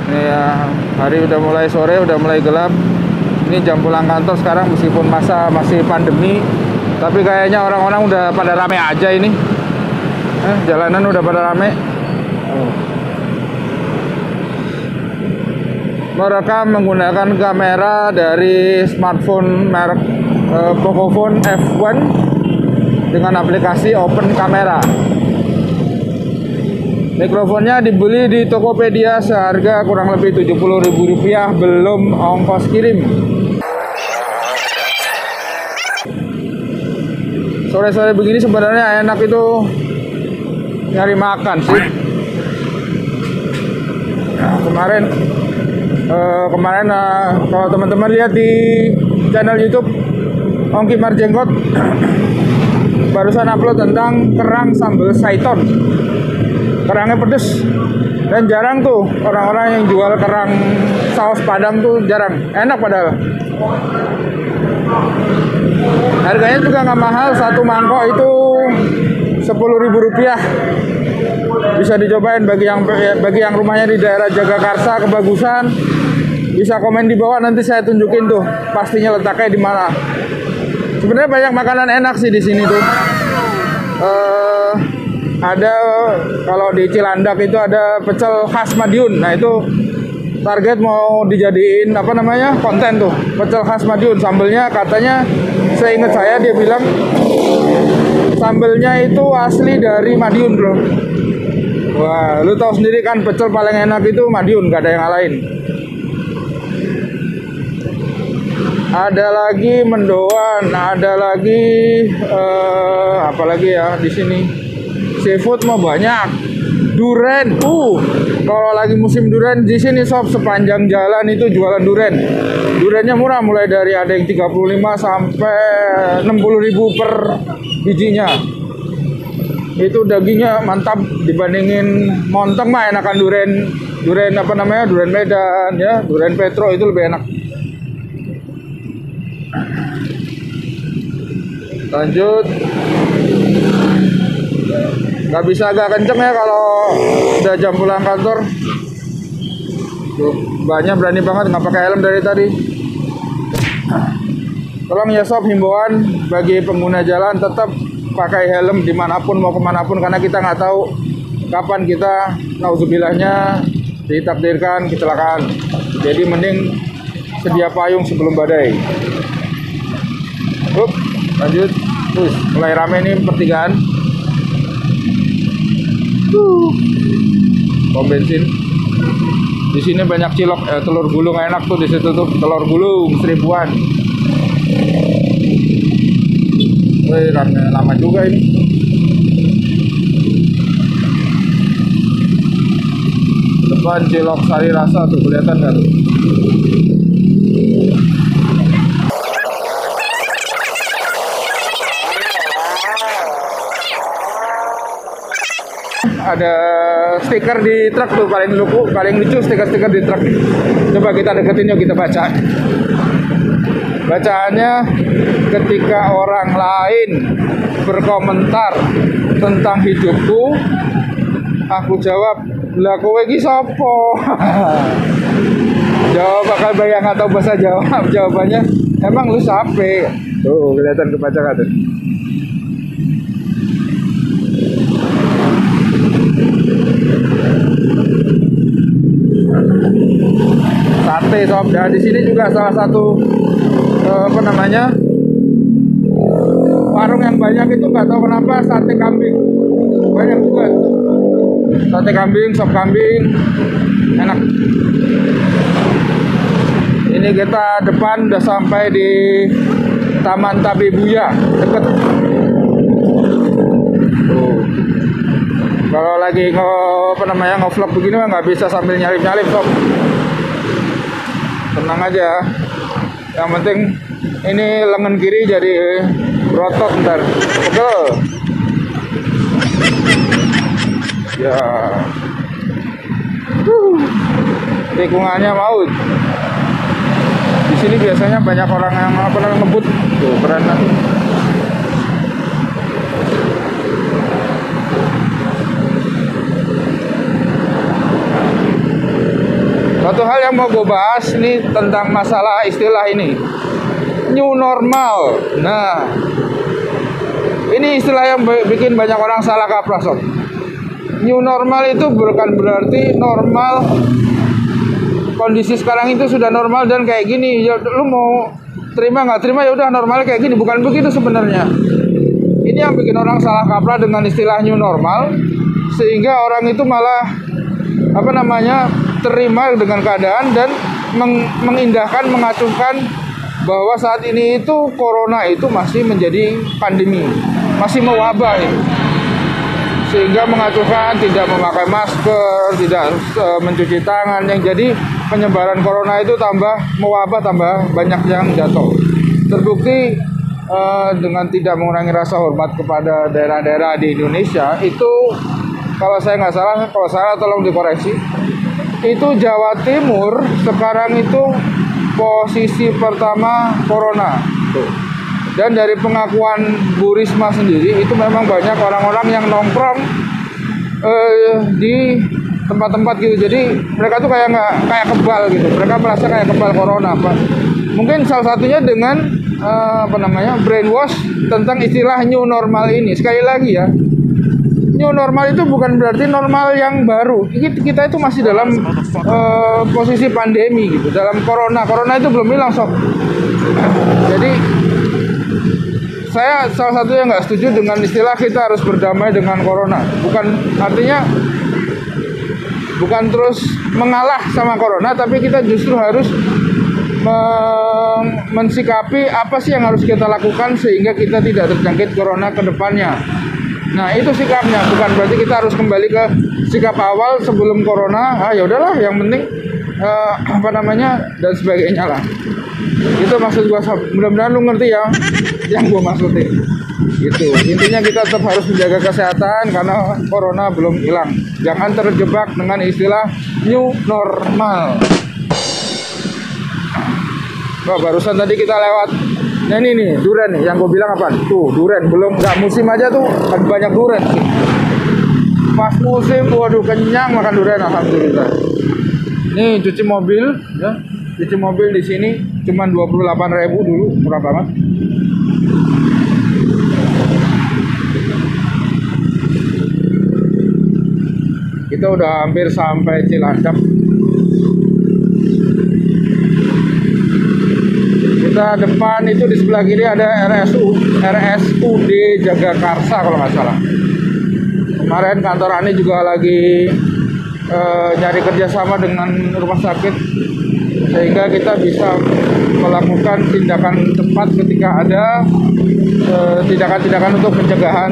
Ini ya, hari udah mulai sore, udah mulai gelap. Ini jam pulang kantor sekarang meskipun masa masih pandemi, tapi kayaknya orang-orang udah pada rame aja ini. Jalanan udah pada rame. Merekam menggunakan kamera dari smartphone merek Pocophone F1 dengan aplikasi Open Camera. Mikrofonnya dibeli di Tokopedia seharga kurang lebih Rp70.000 belum ongkos kirim. Sore-sore begini sebenarnya enak itu nyari makan sih. Nah, kemarin kalau teman-teman lihat di channel YouTube Ongki Marjenggot barusan upload tentang kerang sambal Saiton. Kerangnya pedes dan jarang tuh orang-orang yang jual kerang saus Padang tuh jarang, enak padahal. Harganya juga nggak mahal, satu mangkok itu Rp10.000. Bisa dicobain bagi yang rumahnya di daerah Jagakarsa, Kebagusan. Bisa komen di bawah, nanti saya tunjukin tuh pastinya letaknya di mana. Sebenarnya banyak makanan enak sih di sini tuh. Ada kalau di Cilandak itu ada pecel khas Madiun. Nah itu target mau dijadiin konten tuh, pecel khas Madiun. Sambelnya katanya, seingat saya dia bilang sambelnya itu asli dari Madiun bro. Wah, lu tahu sendiri kan pecel paling enak itu Madiun, gak ada yang lain. Ada lagi mendoan, ada lagi apa lagi ya di sini. Seafood mah banyak. Duren, kalau lagi musim duren di sini sob, sepanjang jalan itu jualan duren. Durennya murah, mulai dari ada yang 35 sampai 60.000 per bijinya. Itu dagingnya mantap dibandingin Monteng mah enakan duren duren Medan ya, duren Petro itu lebih enak. Lanjut. Gak bisa agak kenceng ya kalau udah jam pulang kantor. Tuh, banyak berani banget nggak pakai helm dari tadi. Tolong ya sob, himbauan bagi pengguna jalan tetap pakai helm dimanapun mau kemanapun, karena kita nggak tahu kapan kita nauzubillahnya ditakdirkan kecelakaan. Jadi mending sedia payung sebelum badai. Lanjut. Terus mulai rame nih pertigaan. Pom bensin. Di sini banyak cilok, telur gulung enak tuh di situ tuh, telur gulung 1000-an. Wih, lama juga ini. Depan cilok Sari Rasa tuh, kelihatan nggak tuh? Ada stiker di truk tuh, paling lucu stiker-stiker di truk. Coba kita deketin yuk, kita baca. Bacaannya, ketika orang lain berkomentar tentang hidupku, aku jawab, lah kowe iki sapa? Jawab bakal bayang atau bahasa jawabannya, emang lu siapa? Tuh kelihatan kebaca kan tuh. Sate sob, dan di sini juga salah satu warung yang banyak itu, nggak tahu kenapa, sate kambing banyak juga. Sate kambing, sop kambing enak. Ini kita depan udah sampai di Taman Tabebuya, deket. Kalau lagi nge-vlog begini mah nggak bisa sambil nyalip-nyalip sob. Tenang aja. Yang penting ini lengan kiri jadi berotot ntar. Pegel. Ya. Tikungannya maut. Di sini biasanya banyak orang yang ngebut. Tuh, keren kan. Satu hal yang mau gue bahas nih tentang masalah istilah ini, new normal. Nah, ini istilah yang bikin banyak orang salah kaprah, sob. New normal itu bukan berarti normal kondisi sekarang itu sudah normal dan kayak gini. Ya lu mau terima nggak terima ya udah normalnya kayak gini. Bukan begitu sebenarnya. Ini yang bikin orang salah kaprah dengan istilah new normal, sehingga orang itu malah terima dengan keadaan dan mengindahkan, mengacuhkan bahwa saat ini itu corona itu masih menjadi pandemi, masih mewabah itu. Sehingga mengacuhkan tidak memakai masker, tidak mencuci tangan, yang jadi penyebaran corona itu tambah mewabah, tambah banyak yang jatuh. Terbukti dengan tidak mengurangi rasa hormat kepada daerah-daerah di Indonesia itu, kalau saya nggak salah, kalau salah tolong dikoreksi, itu Jawa Timur sekarang itu posisi pertama corona. Tuh. Dan dari pengakuan Bu Risma sendiri, itu memang banyak orang-orang yang nongkrong di tempat-tempat gitu. Jadi mereka tuh kayak kebal gitu. Mereka merasa kayak kebal corona, Pak. Mungkin salah satunya dengan brainwash tentang istilah new normal ini. Sekali lagi ya, new normal itu bukan berarti normal yang baru. Kita itu masih dalam posisi pandemi gitu, dalam corona. Corona itu belum hilang, sob. Jadi saya salah satu yang nggak setuju dengan istilah kita harus berdamai dengan corona. Bukan terus mengalah sama corona, tapi kita justru harus mensikapi apa sih yang harus kita lakukan sehingga kita tidak terjangkit corona ke depannya. Nah, itu sikapnya, bukan berarti kita harus kembali ke sikap awal sebelum corona. Ya udahlah, yang penting dan sebagainya lah. Itu maksud gua, mudah-mudahan lu ngerti ya yang gua maksudin. Gitu. Intinya kita tetap harus menjaga kesehatan karena corona belum hilang. Jangan terjebak dengan istilah new normal. Wah, barusan tadi kita lewat. Nah ini nih, durian nih, yang gue bilang apa? Tuh, durian, belum nggak musim aja tuh banyak durian. Pas musim, waduh kenyang makan durian, alhamdulillah. Nih cuci mobil, ya, cuci mobil di sini cuma 28.000 dulu, murah banget. Kita udah hampir sampai Cilacap. Kita depan itu di sebelah kiri ada RSUD Jagakarsa kalau nggak salah. Kemarin kantor Ani juga lagi nyari kerjasama dengan rumah sakit sehingga kita bisa melakukan tindakan cepat ketika ada tindakan-tindakan untuk pencegahan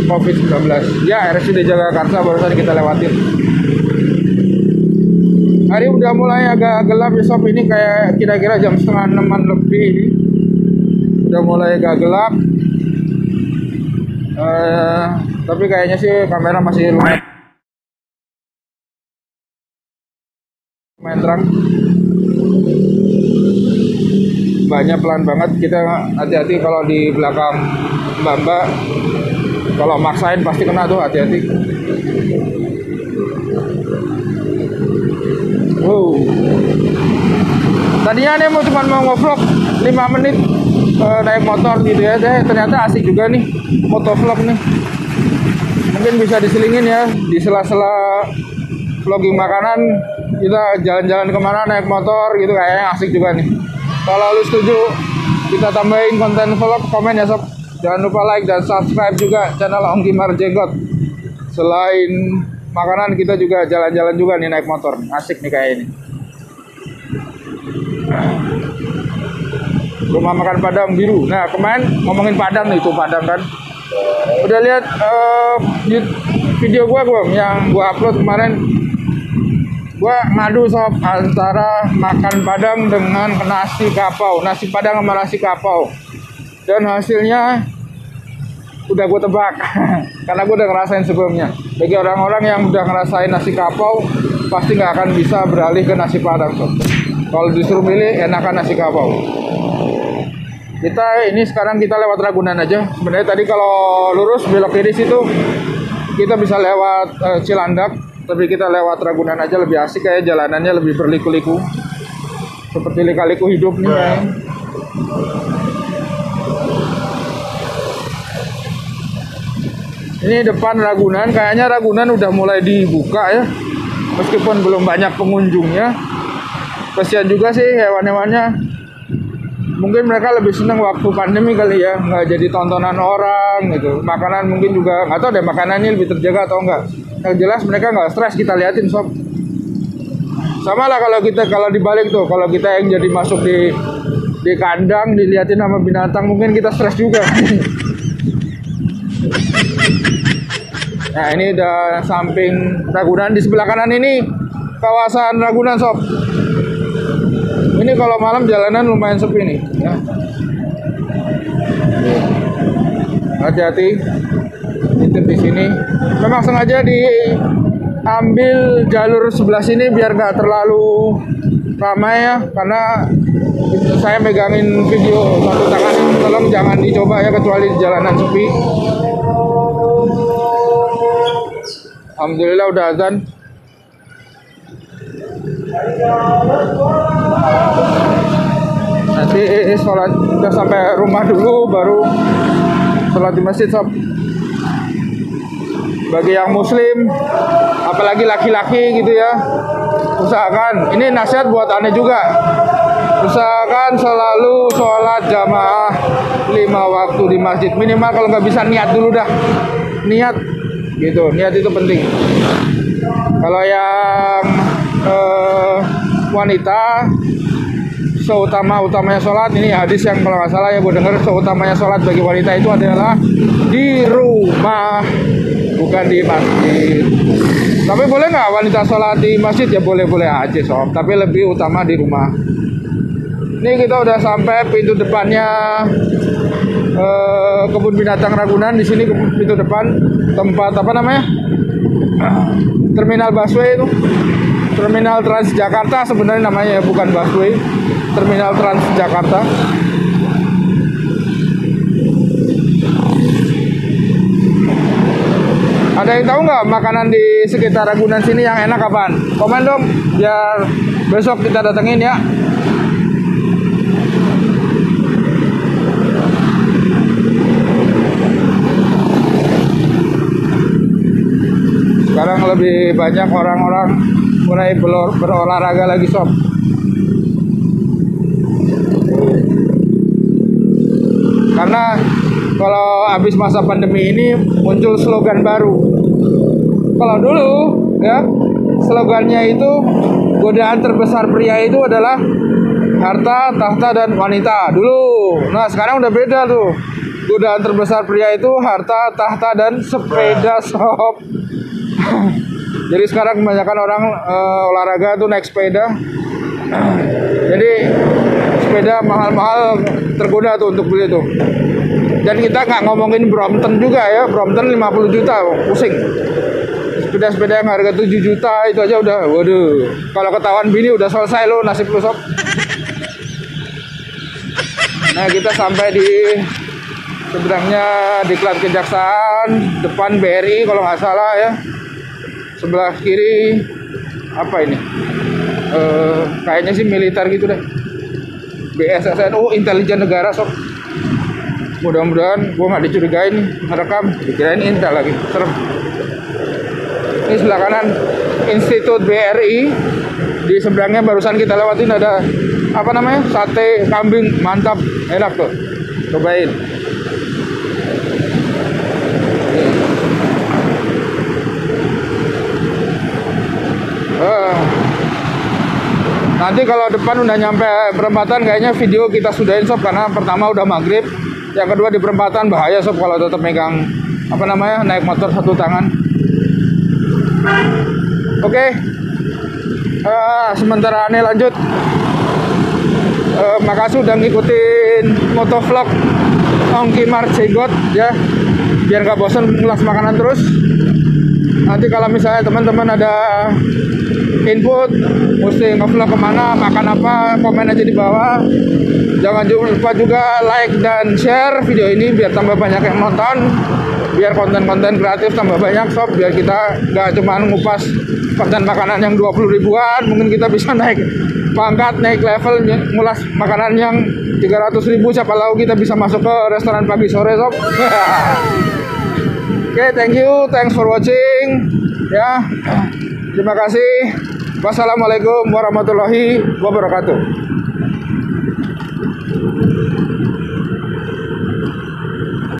COVID-19. Ya, RSUD Jagakarsa barusan kita lewatin. Hari udah mulai agak gelap ya, sob. Ini kayak kira-kira jam 5:30 lebih ini. Udah mulai agak gelap. Tapi kayaknya sih kamera masih lumayan terang. Banyak pelan banget. Kita hati-hati kalau di belakang mbak-mbak. Kalau maksain pasti kena tuh, hati-hati. Wow. Tadinya nih cuma mau nge-vlog 5 menit naik motor gitu ya. Ternyata asik juga nih motovlog nih. Mungkin bisa diselingin ya di sela-sela vlogging makanan, kita jalan-jalan kemana naik motor gitu, kayaknya asik juga nih. Kalau lu setuju kita tambahin konten vlog, komen ya sob. Jangan lupa like dan subscribe juga channel Om Kimar Jenggot. Selain makanan, kita juga jalan-jalan juga nih naik motor. Asik nih kayak ini. Rumah makan Padang biru. Nah, kemarin ngomongin Padang nih, itu Padang kan. Udah lihat video gua yang gua upload kemarin. Gua ngadu sob antara makan Padang dengan nasi kapau. Nasi Padang sama nasi kapau. Dan hasilnya udah gue tebak karena gue udah ngerasain sebelumnya. Bagi orang-orang yang udah ngerasain nasi kapau pasti nggak akan bisa beralih ke nasi Padang, sob. Kalau disuruh milih, enakan nasi kapau. Sekarang kita lewat Ragunan aja. Sebenarnya tadi kalau lurus belok kiri situ kita bisa lewat Cilandak, Tapi kita lewat Ragunan aja lebih asik, kayak jalanannya lebih berliku-liku. Seperti lika-liku hidup nih ya. Ini depan Ragunan, kayaknya Ragunan udah mulai dibuka ya. Meskipun belum banyak pengunjungnya. Kasihan juga sih hewan-hewannya. Mungkin mereka lebih seneng waktu pandemi kali ya, nggak jadi tontonan orang gitu. Makanan mungkin juga nggak tahu deh makanannya lebih terjaga atau enggak. Yang jelas mereka nggak stres, kita liatin sob. Sama lah kalau dibalik tuh, kalau kita yang jadi masuk di kandang diliatin sama binatang, mungkin kita stres juga. Nah ini udah samping Ragunan, di sebelah kanan ini kawasan Ragunan sob. Ini kalau malam jalanan lumayan sepi nih ya. Hati-hati itu di sini. Memang sengaja diambil jalur sebelah sini biar nggak terlalu ramai ya, karena saya megangin video satu tangan ini, tolong jangan dicoba ya kecuali di jalanan sepi. Alhamdulillah udah azan. Nanti sholat udah sampai rumah dulu baru sholat di masjid sob. Bagi yang muslim apalagi laki-laki gitu ya, usahakan, ini nasihat buat aneh juga, usahakan selalu sholat jamaah 5 waktu di masjid minimal. Kalau nggak bisa niat dulu dah, niat gitu, niat itu penting. Kalau yang wanita seutamanya sholat, ini hadis yang kalau nggak salah ya gue dengar, seutamanya sholat bagi wanita itu adalah di rumah, bukan di masjid. Tapi boleh nggak wanita sholat di masjid? Ya boleh-boleh aja sob, tapi lebih utama di rumah. Ini kita udah sampai pintu depannya kebun binatang Ragunan. Di sini pintu depan tempat apa namanya, terminal busway itu, terminal Transjakarta sebenarnya namanya ya, bukan busway, terminal Transjakarta. Ada yang tahu nggak makanan di sekitar Ragunan sini yang enak apaan? Komen dong, biar besok kita datengin ya. Sekarang lebih banyak orang-orang mulai berolahraga lagi sob. Karena kalau habis masa pandemi ini muncul slogan baru. Kalau dulu ya slogannya itu godaan terbesar pria itu adalah harta, tahta, dan wanita dulu. Nah sekarang udah beda tuh. Godaan terbesar pria itu harta, tahta, dan sepeda sob. Jadi sekarang kebanyakan orang olahraga tuh naik sepeda. Jadi sepeda mahal-mahal tergoda tuh untuk beli tuh. Dan kita nggak ngomongin Brompton juga ya, Brompton 50 juta, pusing. Sepeda-sepeda yang harga 7 juta itu aja udah, waduh. Kalau ketahuan bini udah selesai lo nasib lo sob. Nah kita sampai di seberangnya Diklat Kejaksaan, depan BRI kalau nggak salah ya. Sebelah kiri apa ini? Kayaknya sih militer gitu deh. BSSN, oh intelijen negara sob. Mudah-mudahan gue nggak dicurigain merekam, dikirain intel lagi, serem. Ini sebelah kanan Institut BRI, di seberangnya barusan kita lewatin ada apa namanya, sate kambing, mantap, enak tuh, cobain. Nanti kalau depan udah nyampe perempatan kayaknya video kita sudahin sob, karena pertama udah maghrib, yang kedua di perempatan bahaya sob kalau tetap megang apa namanya, naik motor satu tangan. Oke. Sementara aneh lanjut. Makasih udah ngikutin motovlog Ongki Marjenggot ya, biar nggak bosan ngulas makanan terus. Nanti kalau misalnya teman-teman ada input mesti ngevlog kemana, makan apa, komen aja di bawah. Jangan lupa juga like dan share video ini biar tambah banyak yang nonton, biar konten-konten kreatif tambah banyak sob, biar kita nggak cuma ngupas dan makanan yang 20 ribuan, mungkin kita bisa naik pangkat, naik level, ngulas makanan yang 300 ribu, siapa tahu kita bisa masuk ke restoran pagi sore sob. Oke, thank you, thanks for watching ya, terima kasih. Wassalamualaikum warahmatullahi wabarakatuh.